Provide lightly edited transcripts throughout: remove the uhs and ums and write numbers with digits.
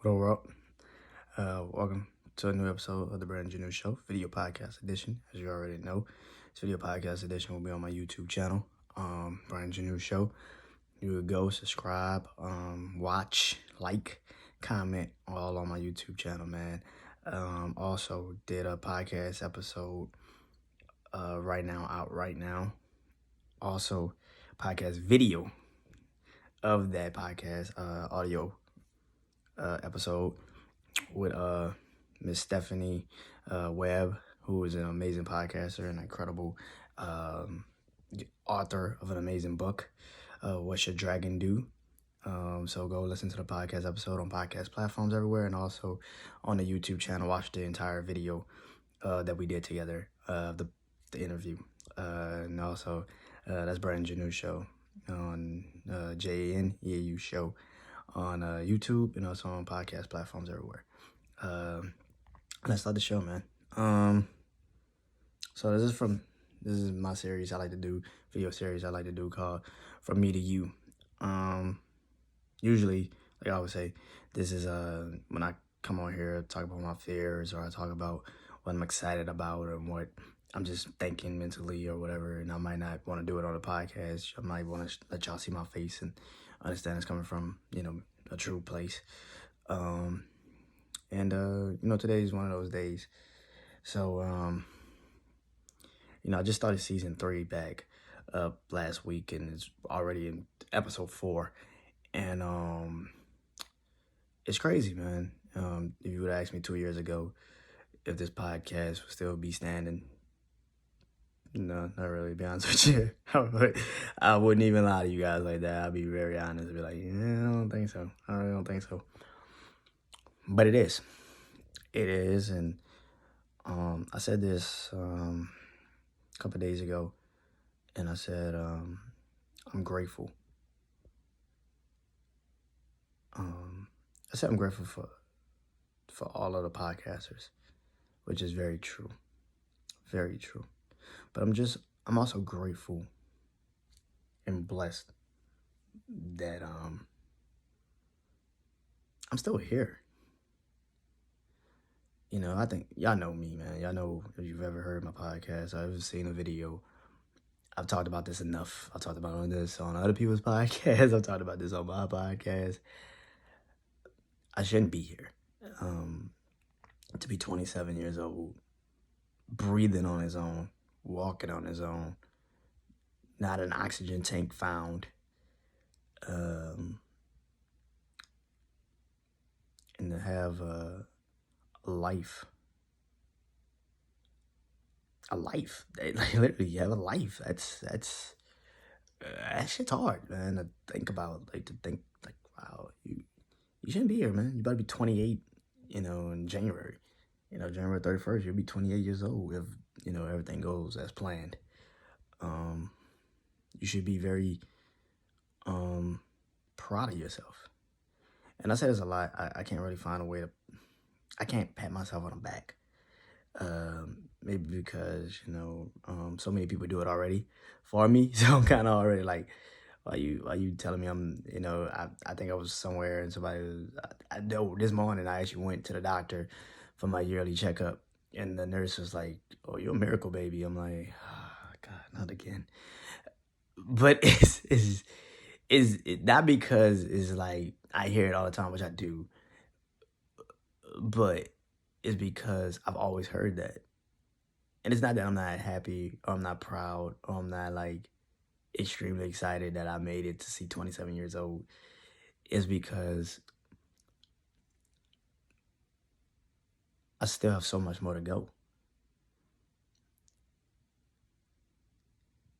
What up, world? Welcome to a new episode of the Brand New Show, video podcast edition. As you already know, this video podcast edition will be on my YouTube channel, Brand New Show. You would go subscribe, watch, like, comment, all on my YouTube channel, man. Also did a podcast episode out right now. Also, podcast video of that podcast audio episode with Miss Stephanie Webb, who is an amazing podcaster and incredible author of an amazing book, What Should Dragon Do? So go listen to the podcast episode on podcast platforms everywhere, and also on the YouTube channel. Watch the entire video that we did together, the interview, and also that's Brian Janu Show on JANEAU Show on YouTube and also on podcast platforms everywhere. Let's start the show, man. So this is my series I like to do, video series I like to do called From Me to You. Usually, like I always say, this is when I come on here, talk about my fears, or I talk about what I'm excited about, or what I'm just thinking mentally or whatever, and I might not want to do it on the podcast. I might want to let y'all see my face and understand it's coming from, a true place. Today is one of those days. So, I just started season 3 back last week, and it's already in episode 4. And it's crazy, man. If you would ask me 2 years ago if this podcast would still be standing, no, not really, to be honest with you. I wouldn't even lie to you guys like that. I'd be very honest and be like, yeah, I don't think so. I really don't think so. But it is. It is, and I said this a couple of days ago, and I said I'm grateful. I said I'm grateful for all of the podcasters, which is very true, very true. But I'm also grateful and blessed that I'm still here. I think y'all know me, man. Y'all know if you've ever heard my podcast, I've ever seen a video. I've talked about this enough. I've talked about this on other people's podcasts. I've talked about this on my podcast. I shouldn't be here. To be 27 years old, breathing on his own, walking on his own, not an oxygen tank found, and to have a life. Like literally, you have a life. That shit's hard, man. To think about, wow, you shouldn't be here, man. You better be 28, in January. January 31st, you'll be 28 years old if everything goes as planned. You should be very proud of yourself. And I say this a lot. I can't really find a way to. I can't pat myself on the back. Maybe because so many people do it already for me, so I'm kind of already like, why you telling me I'm I think I was somewhere and somebody was, I know this morning I actually went to the doctor for my yearly checkup, and the nurse was like, "Oh, you're a miracle baby." I'm like, oh, God, not again. But it's not because it's like I hear it all the time, which I do, but it's because I've always heard that. And it's not that I'm not happy or I'm not proud or I'm not like extremely excited that I made it to see 27 years old. It's because I still have so much more to go.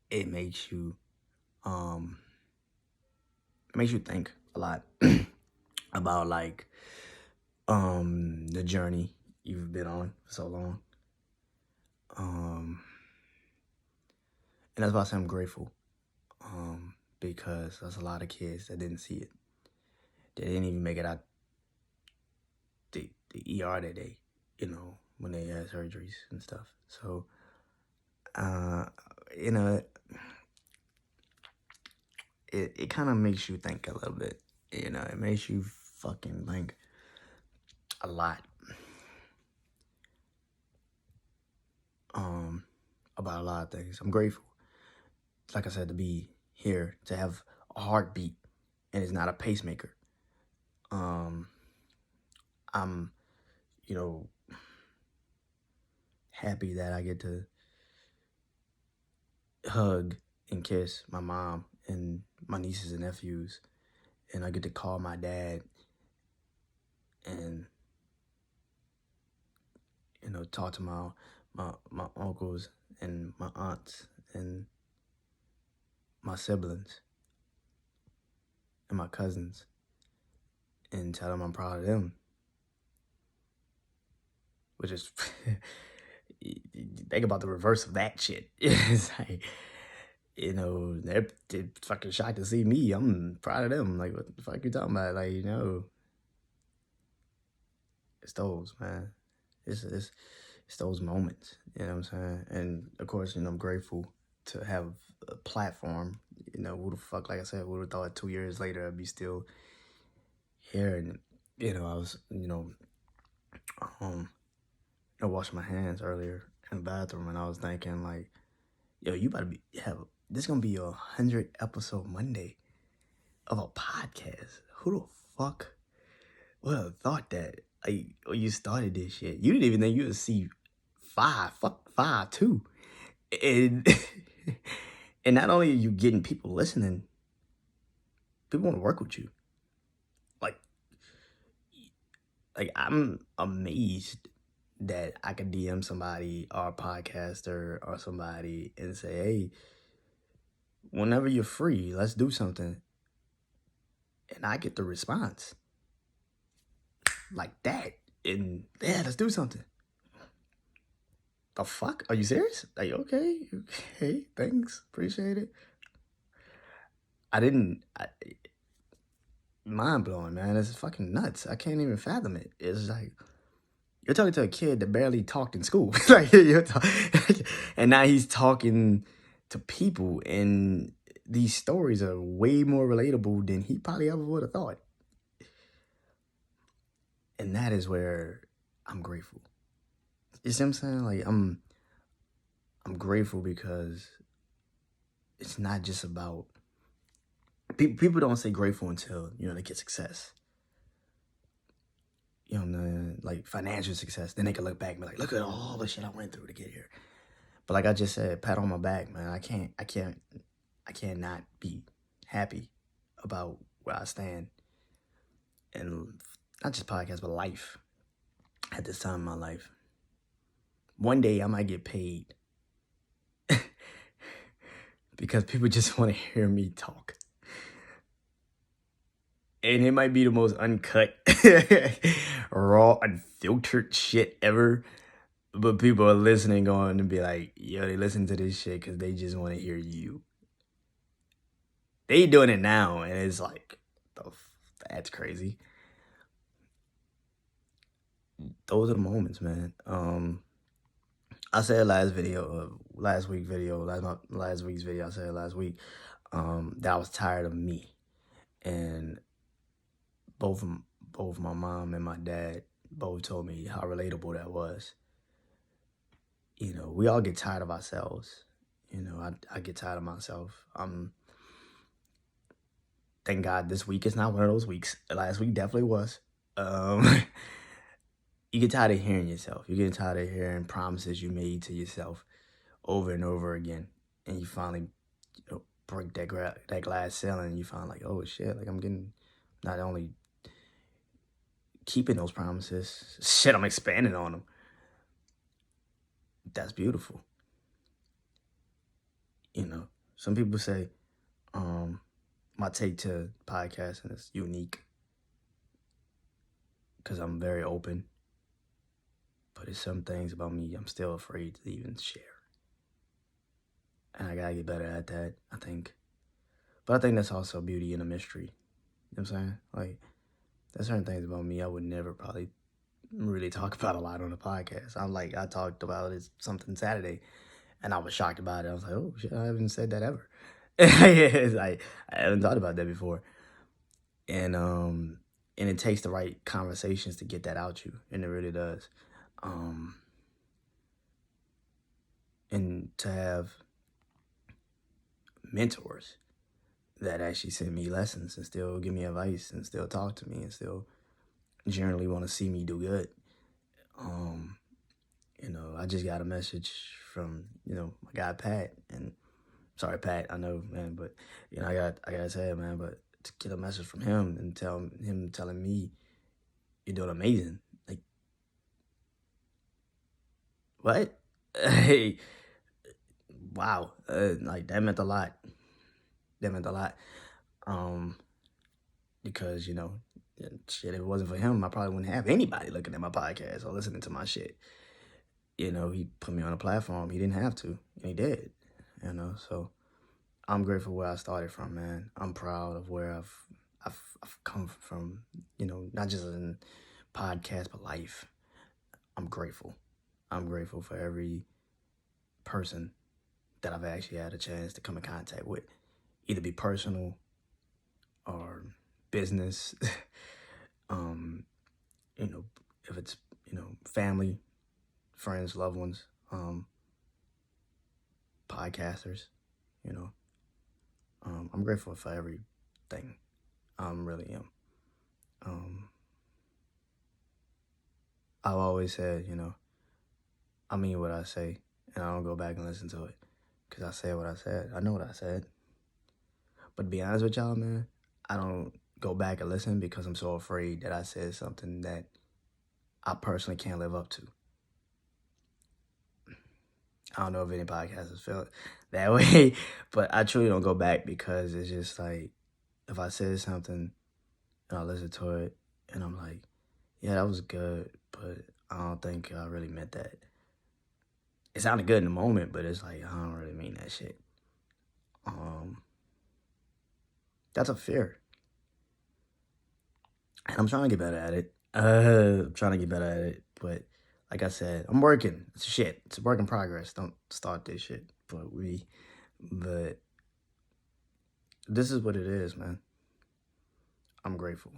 It makes you think a lot about like the journey you've been on for so long. And that's why I say I'm grateful. Because there's a lot of kids that didn't see it. They didn't even make it out the ER that day, when they had surgeries and stuff. So, it kind of makes you think a little bit. It makes you fucking think a lot about a lot of things. I'm grateful, like I said, to be here, to have a heartbeat, and it's not a pacemaker. I'm, you know, happy that I get to hug and kiss my mom and my nieces and nephews, and I get to call my dad and, talk to my uncles and my aunts and my siblings and my cousins and tell them I'm proud of them, which is think about the reverse of that shit. It's like, they're fucking shocked to see me. I'm proud of them. Like, what the fuck you talking about? Like, it's those, man. It's those moments. You know what I'm saying? And of course, I'm grateful to have a platform. Who the fuck, like I said, would have thought 2 years later I'd be still here? And I was, washing my hands earlier in the bathroom, and I was thinking, like, yo, you about to this gonna be your 100th episode Monday of a podcast. Who the fuck would have thought that? Like, when you started this shit, you didn't even think you would see 5, fuck 5 too. And and not only are you getting people listening, people want to work with you. Like I'm amazed that I could DM somebody or a podcaster or somebody and say, hey, whenever you're free, let's do something. And I get the response like that. And yeah, let's do something. The fuck? Are you serious? Like, okay, thanks, appreciate it. Mind blowing, man. It's fucking nuts. I can't even fathom it. It's like, you're talking to a kid that barely talked in school. Like, and now he's talking to people, and these stories are way more relatable than he probably ever would have thought. And that is where I'm grateful. You see what I'm saying? Like, I'm grateful because it's not just about people don't say grateful until they get success. Like financial success. Then they can look back and be like, look at all the shit I went through to get here. But like I just said, pat on my back, man. I can't not be happy about where I stand. And not just podcast, but life at this time in my life. One day I might get paid because people just want to hear me talk. And it might be the most uncut, raw, unfiltered shit ever. But people are listening, going to be like, yo, they listen to this shit because they just want to hear you. They doing it now, and it's like, that's crazy. Those are the moments, man. I said last week's video, I said last week, that I was tired of me. And both my mom and my dad both told me how relatable that was. We all get tired of ourselves. I get tired of myself. Thank God this week is not one of those weeks. Last week definitely was. You get tired of hearing yourself. You get tired of hearing promises you made to yourself over and over again. And you finally break that glass ceiling, and you find like, oh shit, like I'm getting not only keeping those promises, shit, I'm expanding on them. That's beautiful. Some people say my take to podcasting is unique because I'm very open. But there's some things about me I'm still afraid to even share. And I gotta get better at that, I think. But I think that's also beauty in a mystery. You know what I'm saying? Like, there's certain things about me I would never probably really talk about a lot on the podcast. I talked about it something Saturday, and I was shocked about it. I was like, oh shit, I haven't said that ever. It's like, I haven't thought about that before. And And it takes the right conversations to get that out you, and it really does. And to have mentors that actually send me lessons and still give me advice and still talk to me and still generally want to see me do good. I just got a message from, my guy Pat, and sorry Pat, I know, man, but I gotta say it, man, but to get a message from him and telling me you're doing amazing. Like, what? Hey, wow. Like, that meant a lot. That meant a lot. Because, shit, if it wasn't for him, I probably wouldn't have anybody looking at my podcast or listening to my shit. He put me on a platform. He didn't have to, and he did, so I'm grateful where I started from, man. I'm proud of where I've come from, not just in podcast, but life. I'm grateful. I'm grateful for every person that I've actually had a chance to come in contact with, either be personal or business. If it's, family, friends, loved ones, podcasters, I'm grateful for everything. I really am. I've always said, I mean what I say, and I don't go back and listen to it, because I said what I said. I know what I said. But to be honest with y'all, man, I don't go back and listen because I'm so afraid that I said something that I personally can't live up to. I don't know if any podcasters feel that way, but I truly don't go back because it's just like, if I said something and I listen to it and I'm like, yeah, that was good, but I don't think I really meant that. It sounded good in the moment, but it's like, I don't really mean that shit. That's a fear. And I'm trying to get better at it. But like I said, I'm working. It's a work in progress. Don't start this shit. But this is what it is, man. I'm grateful.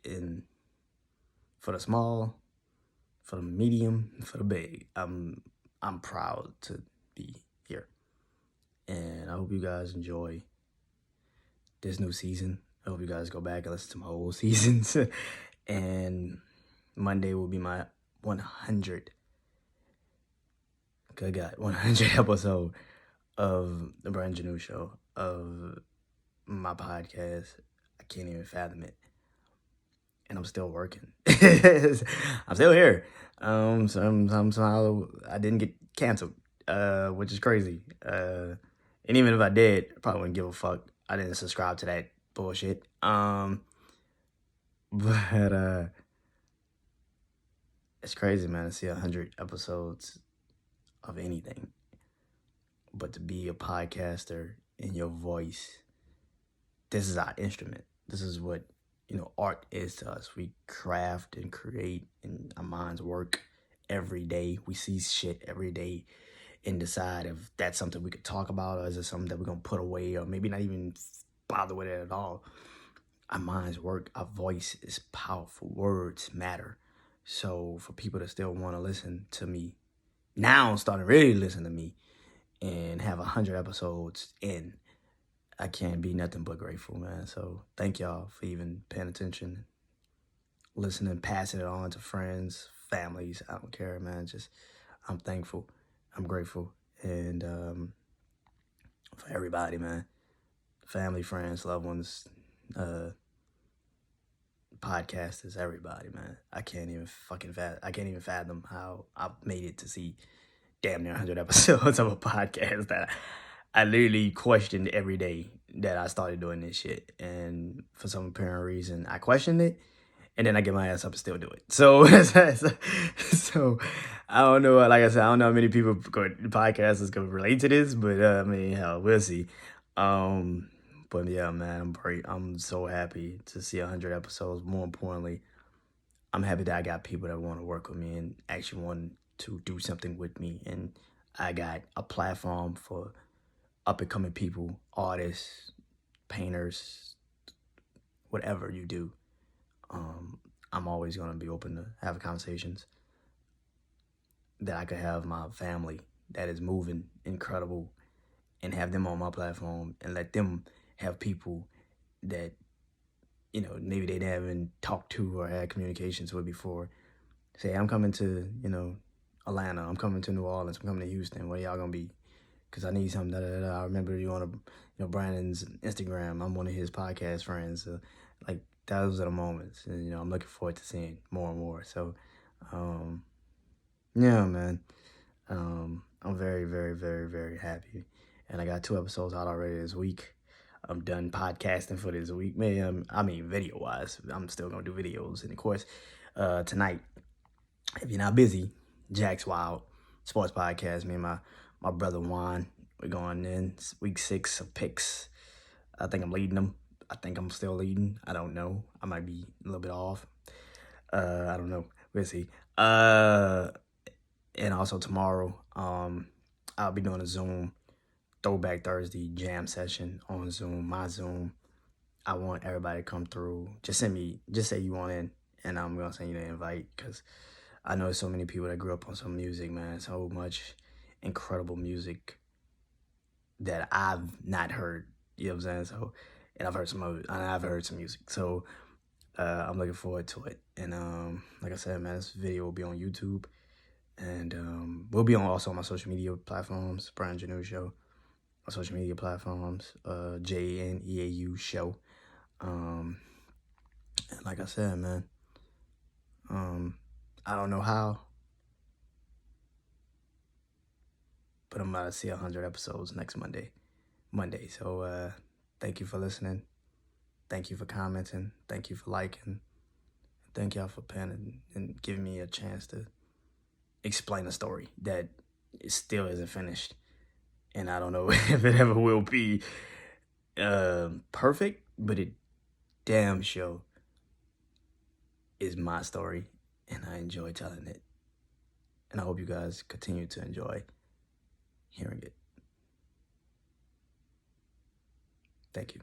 And for the small, for the medium, for the big, I'm proud to be here. And I hope you guys enjoy this new season. I hope you guys go back and listen to my old seasons. And Monday will be my 100. Good God, 100 episode of the Brian Janu Show, of my podcast. I can't even fathom it. And I'm still working. I'm still here. Somehow I didn't get canceled, which is crazy. And even if I did, I probably wouldn't give a fuck. I didn't subscribe to that bullshit. But it's crazy, man, to see 100 episodes of anything. But to be a podcaster in your voice, this is our instrument. This is what, art is to us. We craft and create, and our minds work every day. We see shit every day and decide if that's something we could talk about, or is it something that we're going to put away, or maybe not even bother with it at all. Our minds work. Our voice is powerful. Words matter. So for people that still want to listen to me, now starting to really listen to me and have 100 episodes in, I can't be nothing but grateful, man. So thank y'all for even paying attention, listening, passing it on to friends, families. I don't care, man. I'm thankful. I'm grateful. And for everybody, man. Family, friends, loved ones, podcasters, everybody, man. I can't even fathom how I made it to see damn near 100 episodes of a podcast that I literally questioned every day that I started doing this shit. And for some apparent reason, I questioned it, and then I get my ass up and still do it. So, so I don't know. Like I said, I don't know how many podcasters can relate to this, but I mean, hell, we'll see. But yeah, man, I'm so happy to see 100 episodes. More importantly, I'm happy that I got people that want to work with me and actually want to do something with me. And I got a platform for up-and-coming people, artists, painters, whatever you do. I'm always going to be open to have conversations that I could have my family that is moving incredible and have them on my platform and let them have people that, you know, maybe they haven't talked to or had communications with before. Say, I'm coming to, you know, Atlanta. I'm coming to New Orleans. I'm coming to Houston. Where y'all gonna be? Because I need something. I remember you on Brandon's Instagram. I'm one of his podcast friends. Like, those are the moments. And, you know, I'm looking forward to seeing more and more. So, yeah, man. I'm very, very, very, very happy. And I got 2 episodes out already this week. I'm done podcasting for this week. Man, I mean, video-wise, I'm still going to do videos. And, of course, tonight, if you're not busy, Jack's Wild Sports Podcast. Me and my brother Juan, we're going in. It's week 6 of picks. I think I'm leading them. I think I'm still leading. I don't know. I might be a little bit off. I don't know. We'll see. And also tomorrow, I'll be doing a Zoom Throwback Thursday jam session on Zoom, my Zoom. I want everybody to come through. Just say you want in, and I'm going to send you the invite because I know so many people that grew up on some music, man. So much incredible music that I've not heard, you know what I'm saying? So, and I've heard some music. So, I'm looking forward to it. And like I said, man, this video will be on YouTube. And we'll be on also my social media platforms, Brian Janeau Show. My social media platforms, JNEAU Show. And like I said, man, I don't know how, but I'm about to see 100 episodes next Monday. So thank you for listening. Thank you for commenting. Thank you for liking. Thank y'all for paying and giving me a chance to explain a story that still isn't finished. And I don't know if it ever will be perfect, but it damn sure is my story, and I enjoy telling it. And I hope you guys continue to enjoy hearing it. Thank you.